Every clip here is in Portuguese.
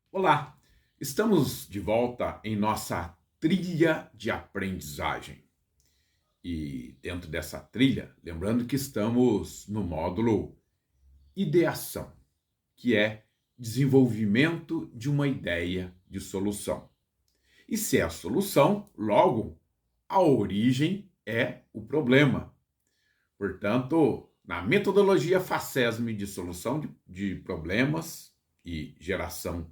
Olá, estamos de volta em nossa trilha de aprendizagem. E dentro dessa trilha, lembrando que estamos no módulo ideação, que é desenvolvimento de uma ideia de solução. E se é a solução, logo a origem é o problema. Portanto, na metodologia FACESM de solução de problemas e geração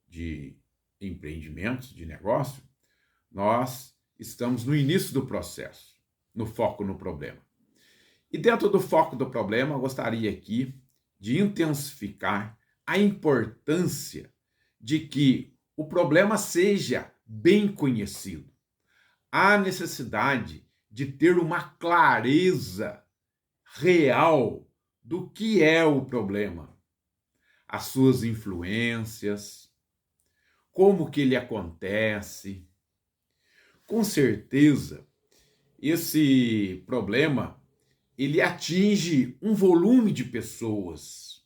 de empreendimentos, de negócio, nós estamos no início do processo, no foco no problema. E dentro do foco do problema, eu gostaria aqui de intensificar a importância de que o problema seja bem conhecido. Há necessidade de ter uma clareza real do que é o problema, as suas influências, como que ele acontece. Com certeza, esse problema ele atinge um volume de pessoas.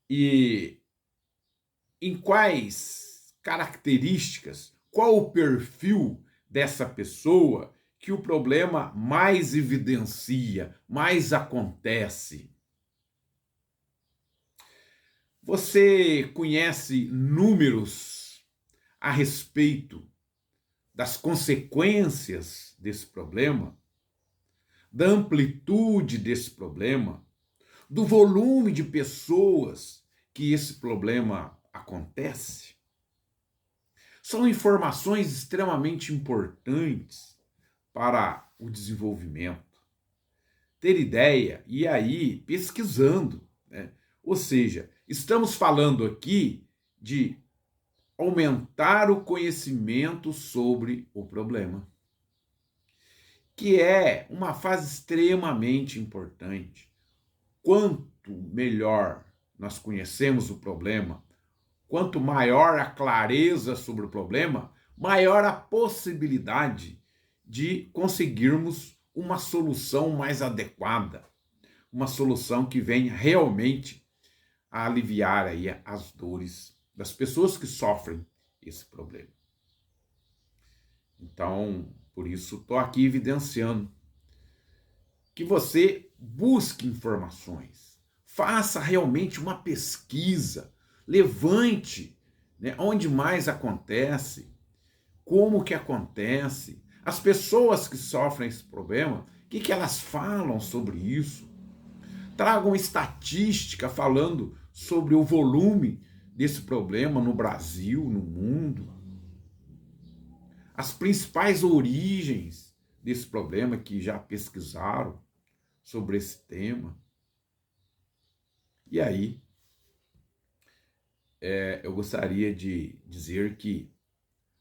E em quais características, qual o perfil dessa pessoa que o problema mais evidencia, mais acontece? Você conhece números a respeito das consequências desse problema, da amplitude desse problema, do volume de pessoas que esse problema acontece? São informações extremamente importantes para o desenvolvimento. Ter ideia e aí pesquisando, né? Ou seja, estamos falando aqui de aumentar o conhecimento sobre o problema, que é uma fase extremamente importante. Quanto melhor nós conhecemos o problema, quanto maior a clareza sobre o problema, maior a possibilidade de conseguirmos uma solução mais adequada, uma solução que venha realmente a aliviar aí as dores das pessoas que sofrem esse problema. Então, por isso, estou aqui evidenciando que você busque informações, faça realmente uma pesquisa, levante, né, onde mais acontece, como que acontece, as pessoas que sofrem esse problema, o que elas falam sobre isso. Tragam estatística falando sobre o volume desse problema no Brasil, no mundo, as principais origens desse problema que já pesquisaram sobre esse tema. E aí, eu gostaria de dizer que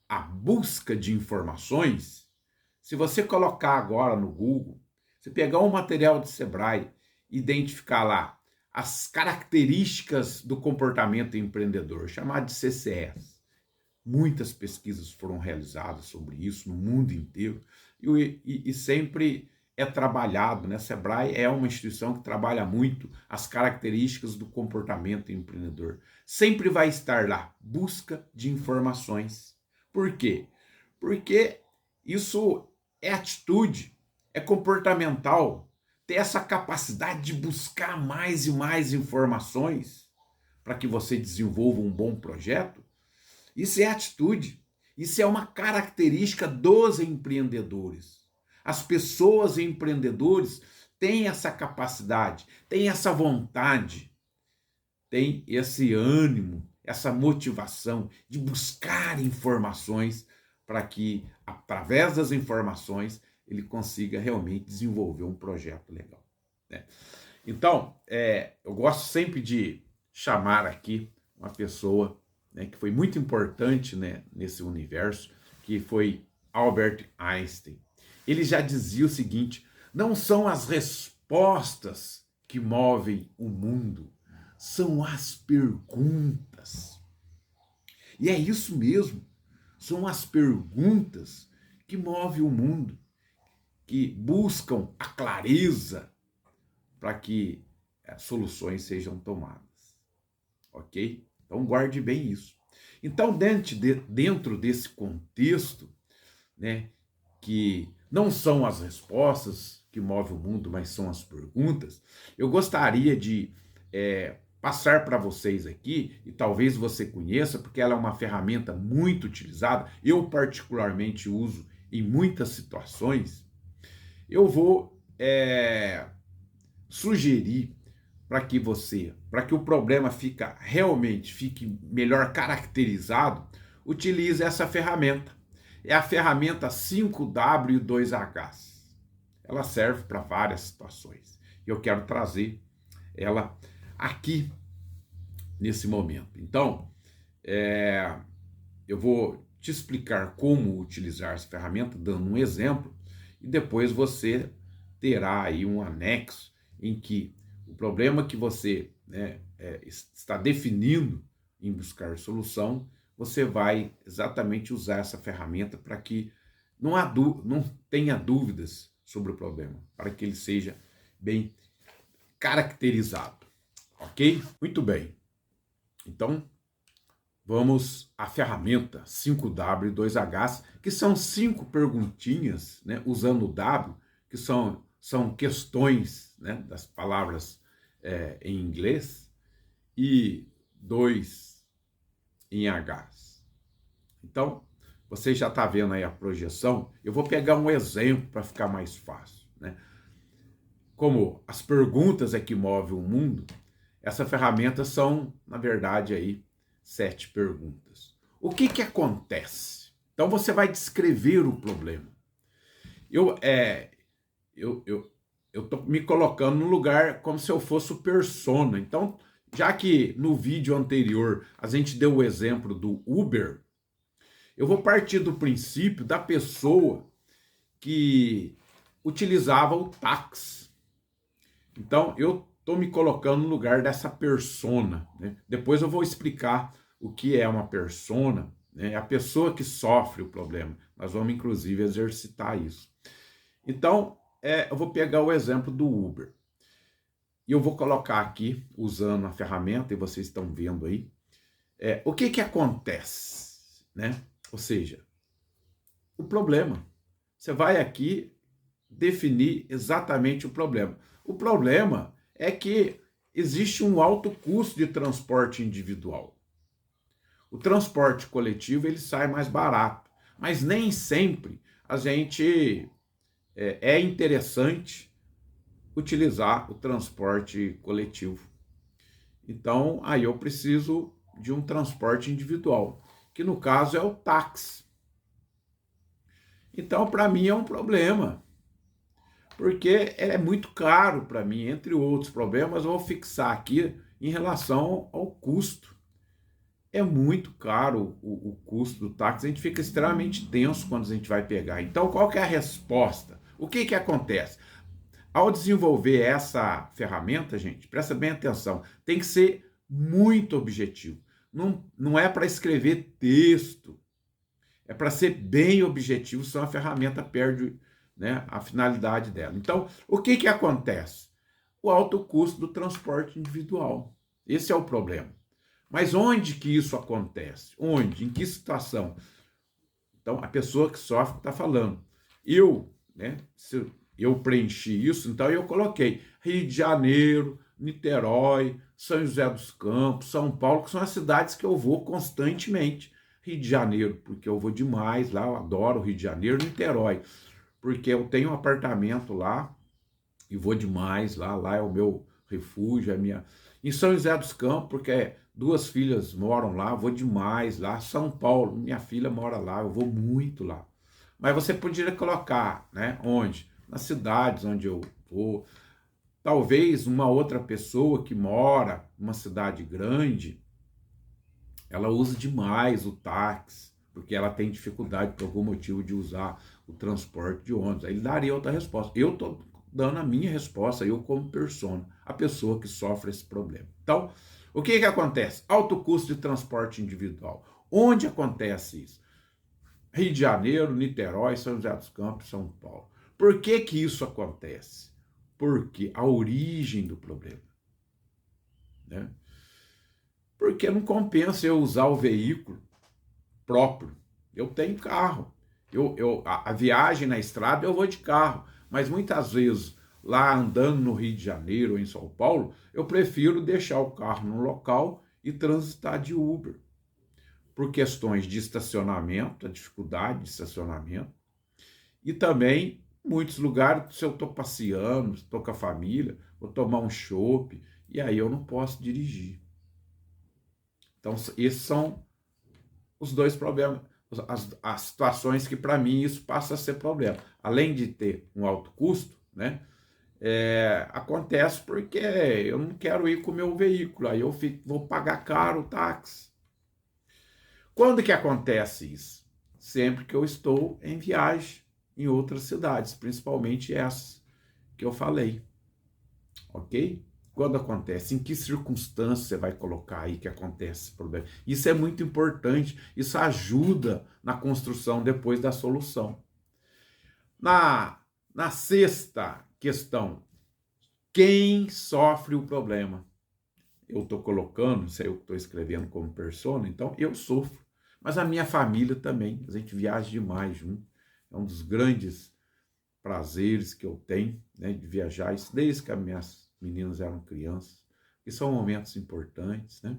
a busca de informações, se você colocar agora no Google, você pegar um material do Sebrae, identificar lá as características do comportamento empreendedor, chamado de CCS. Muitas pesquisas foram realizadas sobre isso no mundo inteiro e sempre é trabalhado, né? Sebrae é uma instituição que trabalha muito as características do comportamento empreendedor. Sempre vai estar lá, busca de informações. Por quê? Porque isso é atitude, é comportamental, ter essa capacidade de buscar mais e mais informações para que você desenvolva um bom projeto. Isso é atitude, isso é uma característica dos empreendedores. As pessoas empreendedores têm essa capacidade, têm essa vontade, têm esse ânimo, essa motivação de buscar informações para que, através das informações, ele consiga realmente desenvolver um projeto legal, né? Então, eu gosto sempre de chamar aqui uma pessoa, né, que foi muito importante, né, nesse universo, que foi Albert Einstein. Ele já dizia o seguinte: não são as respostas que movem o mundo, são as perguntas. E é isso mesmo, são as perguntas que movem o mundo, que buscam a clareza para que soluções sejam tomadas. Ok? Então guarde bem isso. Então, dentro desse contexto, né, que não são as respostas que movem o mundo, mas são as perguntas, eu gostaria de passar para vocês aqui, e talvez você conheça, porque ela é uma ferramenta muito utilizada, eu particularmente uso em muitas situações. Eu vou sugerir para que o problema realmente fique melhor caracterizado, utilize essa ferramenta. É a ferramenta 5W2H. Ela serve para várias situações. Eu quero trazer ela aqui nesse momento. Então, eu vou te explicar como utilizar essa ferramenta, dando um exemplo, e depois você terá aí um anexo em que o problema que você está definindo em buscar solução, você vai exatamente usar essa ferramenta para que não tenha dúvidas sobre o problema, para que ele seja bem caracterizado, ok? Muito bem. Então, vamos à ferramenta 5W2H, que são 5 perguntinhas, né, usando o W, que são questões, né, das palavras em inglês, e 2 em H. Então, você já está vendo aí a projeção. Eu vou pegar um exemplo para ficar mais fácil, né? Como as perguntas é que movem o mundo, essa ferramenta são, na verdade, aí 7 perguntas. O que acontece? Então você vai descrever o problema. Eu tô me colocando no lugar como se eu fosse o persona. Então, já que no vídeo anterior a gente deu o exemplo do Uber, eu vou partir do princípio da pessoa que utilizava o táxi. Então, eu estou me colocando no lugar dessa persona, né? Depois eu vou explicar o que é uma persona, né? É a pessoa que sofre o problema. Nós vamos, inclusive, exercitar isso. Então, eu vou pegar o exemplo do Uber. E eu vou colocar aqui, usando a ferramenta, e vocês estão vendo aí, o que acontece, né? Ou seja, o problema. Você vai aqui definir exatamente o problema. O problema é que existe um alto custo de transporte individual. O transporte coletivo ele sai mais barato, mas nem sempre a gente é interessante utilizar o transporte coletivo. Então, aí eu preciso de um transporte individual, que no caso é o táxi. Então, para mim é um problema, porque é muito caro para mim, entre outros problemas, eu vou fixar aqui em relação ao custo. É muito caro o custo do táxi, a gente fica extremamente tenso quando a gente vai pegar. Então, qual que é a resposta? O que acontece? Ao desenvolver essa ferramenta, gente, presta bem atenção, tem que ser muito objetivo. Não é para escrever texto, é para ser bem objetivo, senão a ferramenta perde, né, a finalidade dela. Então, o que acontece? O alto custo do transporte individual. Esse é o problema. Mas onde que isso acontece? Onde? Em que situação? Então, a pessoa que sofre está falando. Eu preenchi isso, então eu coloquei Rio de Janeiro, Niterói, São José dos Campos, São Paulo, que são as cidades que eu vou constantemente. Rio de Janeiro, porque eu vou demais lá, eu adoro o Rio de Janeiro, Niterói, porque eu tenho um apartamento lá e vou demais lá é o meu refúgio, é minha... Em São José dos Campos, porque 2 filhas moram lá, vou demais lá. São Paulo, minha filha mora lá, eu vou muito lá. Mas você poderia colocar, né, onde? Nas cidades onde eu vou. Talvez uma outra pessoa que mora numa cidade grande, ela usa demais o táxi, porque ela tem dificuldade por algum motivo de usar o transporte de ônibus. Aí ele daria outra resposta. Eu estou dando a minha resposta, eu como persona, a pessoa que sofre esse problema. Então, o que acontece? Alto custo de transporte individual. Onde acontece isso? Rio de Janeiro, Niterói, São José dos Campos, São Paulo. Por que isso acontece? Porque a origem do problema, né? porque não compensa eu usar o veículo próprio. Eu tenho carro. A viagem na estrada eu vou de carro, mas muitas vezes lá andando no Rio de Janeiro ou em São Paulo, eu prefiro deixar o carro no local e transitar de Uber, por questões de estacionamento, a dificuldade de estacionamento, e também muitos lugares, se eu estou passeando, estou com a família, vou tomar um chopp, e aí eu não posso dirigir. Então, esses são os dois problemas, as situações que para mim isso passa a ser problema. Além de ter um alto custo, né? Acontece porque eu não quero ir com o meu veículo, aí vou pagar caro o táxi. Quando que acontece isso? Sempre que eu estou em viagem em outras cidades, principalmente essas que eu falei, ok? Quando acontece, em que circunstância você vai colocar aí que acontece esse problema? Isso é muito importante, isso ajuda na construção depois da solução. Na sexta questão, quem sofre o problema? Eu estou colocando, isso aí eu estou escrevendo como persona, então eu sofro. Mas a minha família também, a gente viaja demais junto. É um dos grandes prazeres que eu tenho, né, de viajar, isso desde que as minhas meninas eram crianças, que são momentos importantes, né?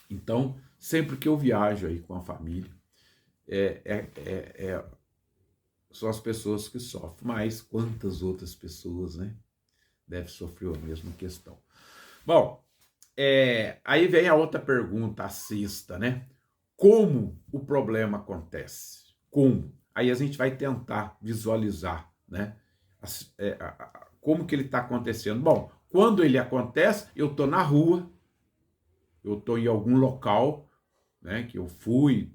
Então, sempre que eu viajo aí com a família, são as pessoas que sofrem, mas quantas outras pessoas, né, devem sofrer a mesma questão. Bom, aí vem a outra pergunta, a sexta, né? Como o problema acontece? Como? Aí a gente vai tentar visualizar, né? Como que ele está acontecendo. Bom, quando ele acontece, eu estou na rua, eu estou em algum local, né? Que eu fui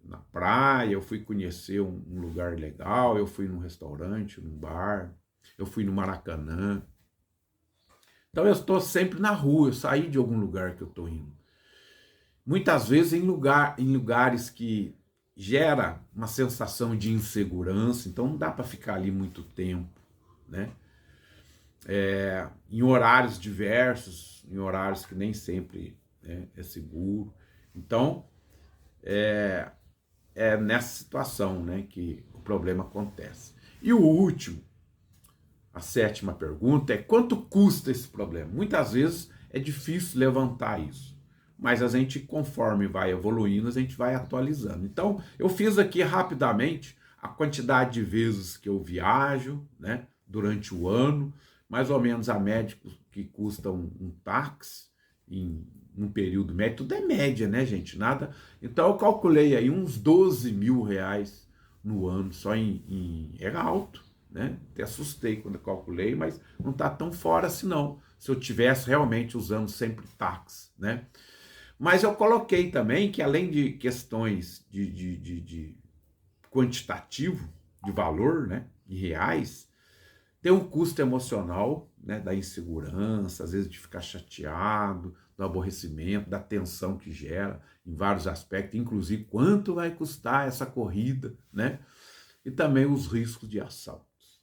na praia, eu fui conhecer um lugar legal, eu fui num restaurante, num bar, eu fui no Maracanã. Então eu estou sempre na rua, eu saí de algum lugar que eu estou indo. Muitas vezes em lugares que gera uma sensação de insegurança, então não dá para ficar ali muito tempo, né? Em horários diversos, em horários que nem sempre, né, é seguro. Então é nessa situação, né, que o problema acontece. E o último, a sétima pergunta é: quanto custa esse problema? Muitas vezes é difícil levantar isso, mas a gente, conforme vai evoluindo, a gente vai atualizando. Então, eu fiz aqui rapidamente a quantidade de vezes que eu viajo, né, durante o ano, mais ou menos a média que custa um táxi em um período médio. Tudo é média, né, gente? Nada. Então, eu calculei aí uns 12 mil reais no ano, só era alto, né? Até assustei quando eu calculei, mas não está tão fora assim não, se eu tivesse realmente usando sempre táxi, né? Mas eu coloquei também que, além de questões de quantitativo, de valor, né, em reais, tem um custo emocional, né, da insegurança, às vezes de ficar chateado, do aborrecimento, da tensão que gera em vários aspectos, inclusive quanto vai custar essa corrida, né? E também os riscos de assaltos.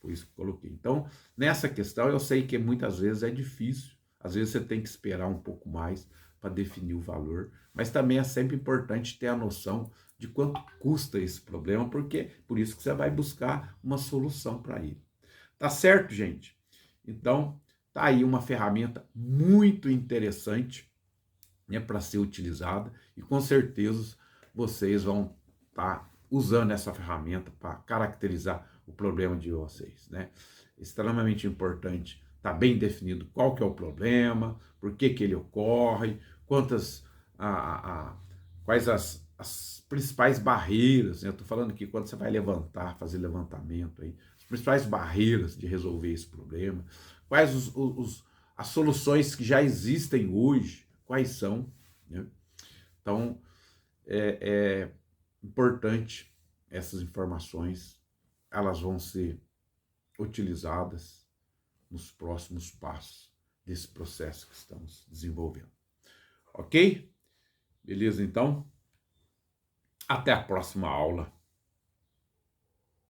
Foi isso que eu coloquei. Então, nessa questão, eu sei que muitas vezes é difícil, às vezes você tem que esperar um pouco mais para definir o valor, mas também é sempre importante ter a noção de quanto custa esse problema, porque por isso que você vai buscar uma solução para ele. Tá certo, gente? Então, tá aí uma ferramenta muito interessante, né, para ser utilizada, e com certeza vocês vão estar usando essa ferramenta para caracterizar o problema de vocês, né? Extremamente importante estar bem definido qual que é o problema, por que que ele ocorre, quais as principais barreiras, né? Eu estou falando aqui quando você vai fazer levantamento aí, as principais barreiras de resolver esse problema, quais as soluções que já existem hoje, quais são, né? Então, é importante essas informações, elas vão ser utilizadas nos próximos passos desse processo que estamos desenvolvendo. Ok? Beleza, então? Até a próxima aula.